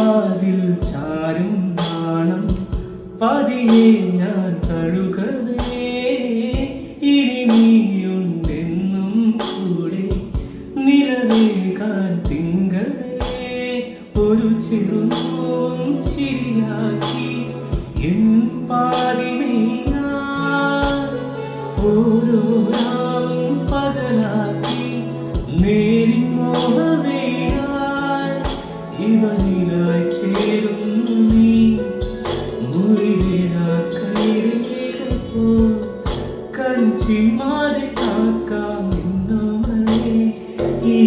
വാതിൽ ചാരും നാണം പതിയെ ഞാൻ തഴുകവേ ഇനി നീയുണ്ടെന്നും കൂടെ നിലവേകാൻ തിങ്കളേ ഒരു ചെറുനോം ചിരിയാക്കി എൻ പാതിമേയാ ഓരോ രാവും പകലാക്കി നേരിൻ മോഹവേയാൽ ഇവനിലായി ചേരുന്നു നീ മുറിവേനാ കൈരേഖപ്പോ കഞ്ചി മാറി കാക്കാം എന്നോമലേ ഈ